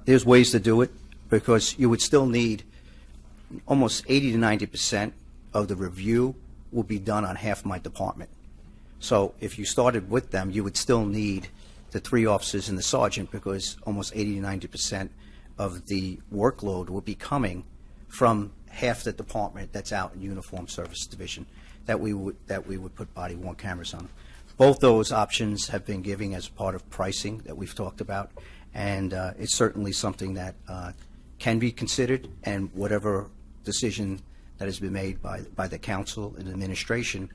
There's ways to do it, because you would still need almost 80 to 90% of the review will be done on half my department. So if you started with them, you would still need the 3 officers and the sergeant, because almost 80 to 90% of the workload will be coming from half the department that's out in Uniform Service Division that we would put body-worn cameras on. Both those options have been given as part of pricing that we've talked about, and it's certainly something that can be considered, and whatever decision that has been made by the council and administration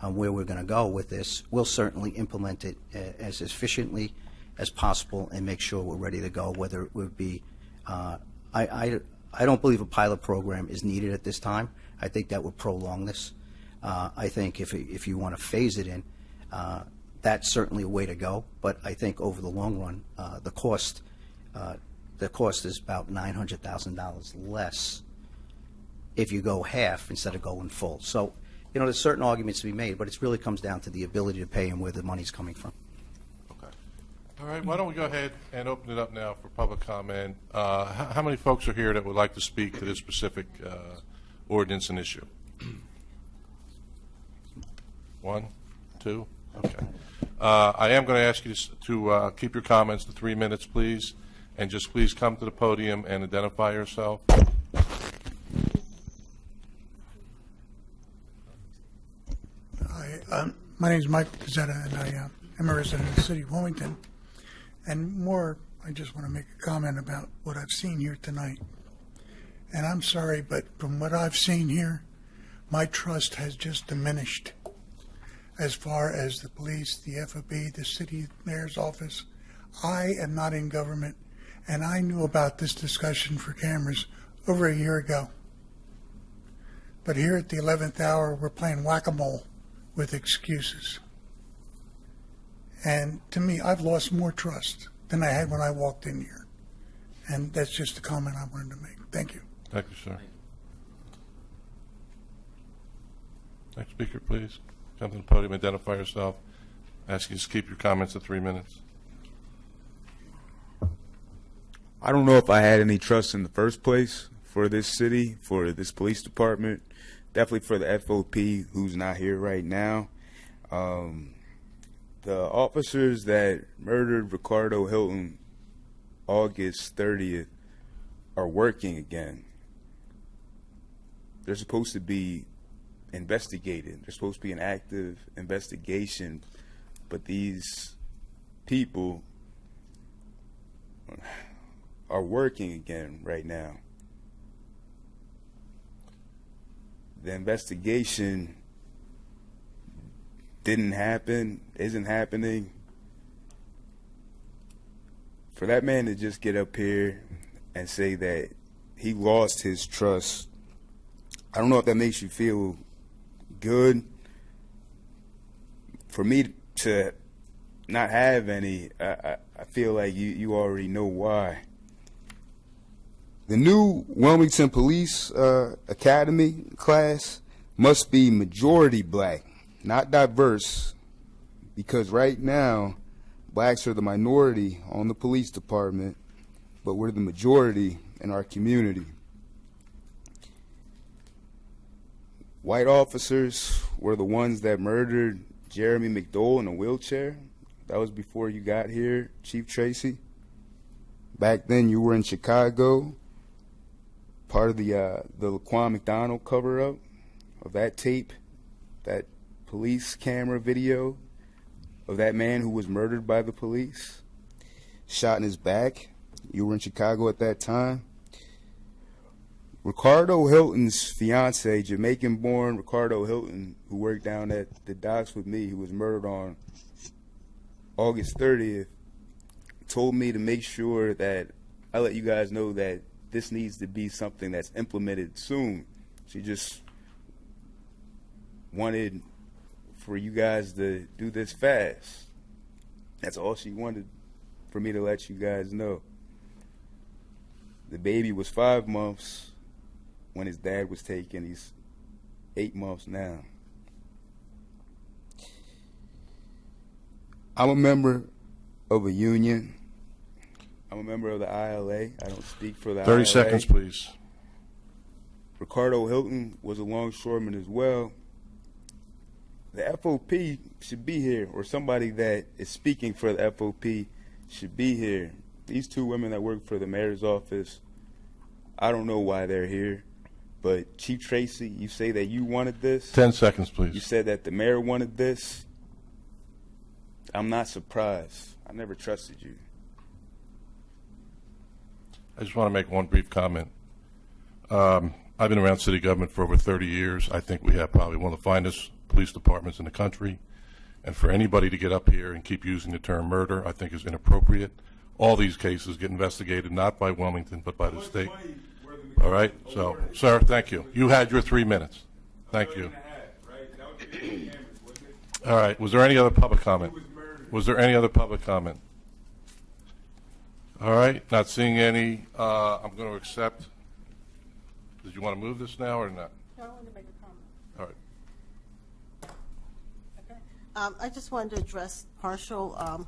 on where we're going to go with this, we'll certainly implement it as efficiently as possible and make sure we're ready to go, whether it would be I don't believe a pilot program is needed at this time. I think that would prolong this. I think if you want to phase it in, that's certainly a way to go. But I think over the long run, the cost is about $900,000 less if you go half instead of going full. So, there's certain arguments to be made, but it really comes down to the ability to pay and where the money's coming from. Okay. All right. Why don't we go ahead and open it up now for public comment? How many folks are here that would like to speak to this specific ordinance and issue? 1, 2. Okay. I am going to ask you to keep your comments to 3 minutes, please, and just please come to the podium and identify yourself. Hi, my name is Michael Pizzetta, and I am a resident of the city of Wilmington. And more, I just want to make a comment about what I've seen here tonight. And I'm sorry, but from what I've seen here, my trust has just diminished as far as the police, the FOB, the city mayor's office. I am not in government, and I knew about this discussion for cameras over a year ago. But here at the 11th hour, we're playing whack-a-mole with excuses. And to me, I've lost more trust than I had when I walked in here. And that's just a comment I wanted to make. Thank you. Thank you, sir. Next speaker, please. Come to the podium, identify yourself. Ask you to keep your comments to 3 minutes. I don't know if I had any trust in the first place for this city, for this police department, definitely for the FOP who's not here right now. The officers that murdered Ricardo Hilton August 30th are working again. They're supposed to be investigated. There's supposed to be an active investigation, but these people are working again right now. The investigation didn't happen, isn't happening. For that man to just get up here and say that he lost his trust, I don't know if that makes you feel good. For me to not have any, I feel like you already know why. The new Wilmington Police Academy class must be majority black, not diverse, because right now blacks are the minority on the police department, but we're the majority in our community. White officers were the ones that murdered Jeremy McDowell in a wheelchair. That was before you got here, Chief Tracy. Back then you were in Chicago, part of the Laquan McDonald cover-up of that tape, that police camera video of that man who was murdered by the police, shot in his back. You were in Chicago at that time. Ricardo Hilton's fiance, Jamaican-born Ricardo Hilton, who worked down at the docks with me, who was murdered on August 30th, told me to make sure that I let you guys know that this needs to be something that's implemented soon. She just wanted for you guys to do this fast. That's all she wanted, for me to let you guys know. The baby was 5 months when his dad was taken. He's 8 months now. I'm a member of a union. I'm a member of the ILA. I don't speak for the 30 ILA. seconds, please. Ricardo Hilton was a longshoreman as well. The FOP should be here, or somebody that is speaking for the FOP should be here. These two women that work for the mayor's office, I don't know why they're here, but Chief Tracy, you say that you wanted this. 10 seconds, You please. said that the mayor wanted this. I'm not surprised. I never trusted you. I just want to make one brief comment. I've been around city government for over 30 years. I think we have probably one of the finest police departments in the country. And for anybody to get up here and keep using the term murder, I think is inappropriate. All these cases get investigated not by Wilmington, but by the state. All right? So, sir, thank you. You had your 3 minutes. Thank you. All right. Was there any other public comment? Was there any other public comment? All right. Not seeing any. I'm going to accept. Did you want to move this now or not? I wanted to make a comment. All right. Okay. I just wanted to address partial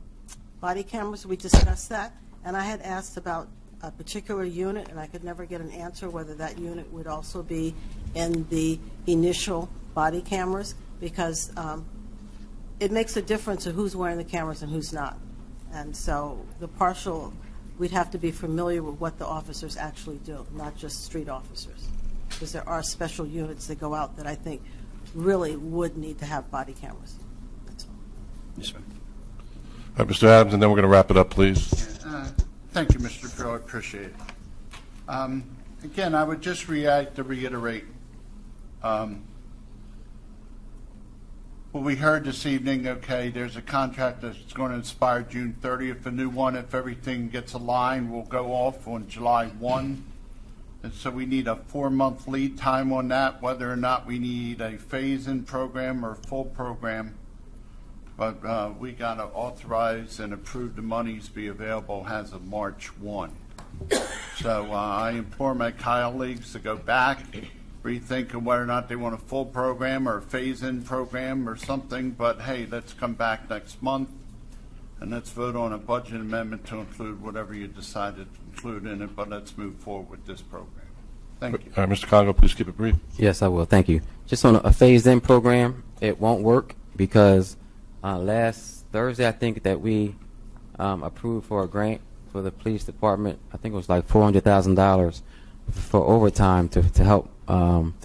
body cameras. We discussed that, and I had asked about a particular unit, and I could never get an answer whether that unit would also be in the initial body cameras, because it makes a difference of who's wearing the cameras and who's not. And so the partial, we'd have to be familiar with what the officers actually do, not just street officers, because there are special units that go out that I think really would need to have body cameras. That's all. Yes, sir. All right, Mr. Adams, and then we're going to wrap it up, please. Thank you, Mr. Freel. I appreciate it. Again, I would just reiterate what we heard this evening. Okay, there's a contract that's going to expire June 30th. A new one, if everything gets aligned, will go off on July 1. And so we need a 4-month lead time on that, whether or not we need a phase-in program or full program. But we got to authorize and approve the monies be available as of March 1. So I implore my colleagues to go back, rethink of whether or not they want a full program or a phase-in program or something. But hey, let's come back next month and let's vote on a budget amendment to include whatever you decided to include in it. But let's move forward with this program. Thank you. All right, Mr. Congo, please keep it brief. Yes, I will. Thank you. Just on a phased-in program, it won't work because last Thursday, I think that we approved for a grant for the police department. I think it was like $400,000 for overtime to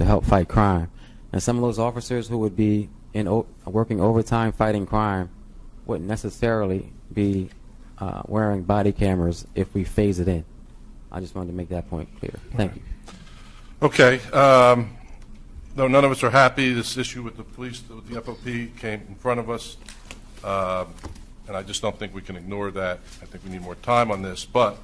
help fight crime. And some of those officers who would be working overtime fighting crime wouldn't necessarily be wearing body cameras if we phase it in. I just wanted to make that point clear. Thank you. Okay. Though none of us are happy, this issue with the police, with the FOP came in front of us, and I just don't think we can ignore that. I think we need more time on this, but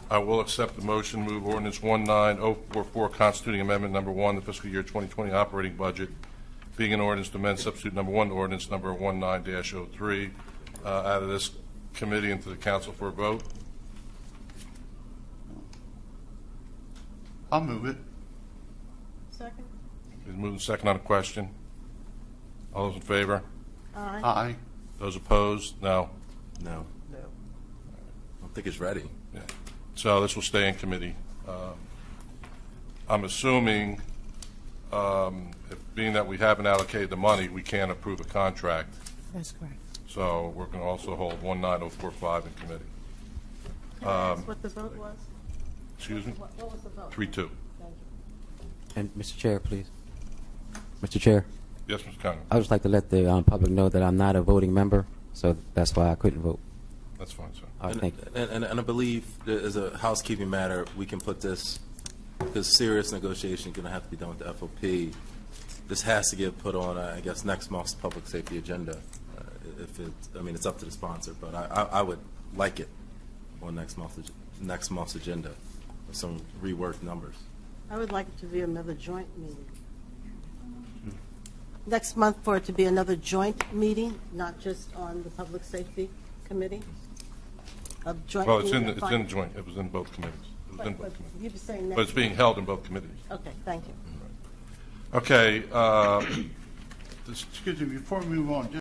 I will accept the motion, move ordinance 19044, constituting amendment number 1, the fiscal year 2020 operating budget, being an ordinance to amend substitute number 1 to ordinance number 19-03, out of this committee into the council for a vote. I'll move it. Second? Is moving second on the question. All those in favor? Aye. Aye. Those opposed? No. No. I don't think it's ready. Yeah. So this will stay in committee. I'm assuming, being that we haven't allocated the money, we can't approve a contract. That's correct. So we're going to also hold 19045 in committee. Can I ask what the vote was? Excuse me? What was the vote? 3-2. Thank you. And Mr. Chair, please. Mr. Chair, Yes, Mr. Congo. I would just like to let the public know that I'm not a voting member, so that's why I couldn't vote. That's fine, sir. All right, thank you. And I believe that as a housekeeping matter, we can put this, because serious negotiation is going to have to be done with the FOP. This has to get put on, I guess, next month's public safety agenda. It's up to the sponsor, but I would like it on next month's agenda with some reworked numbers. I would like it to be another joint meeting. Next month for it to be another joint meeting, not just on the Public Safety Committee? A joint Well, it's meeting in to the find- joint. It was in both committees. It was in But both committees. you were saying But it's next. being held in both committees. Okay, thank you. Okay. Excuse me, before we move on,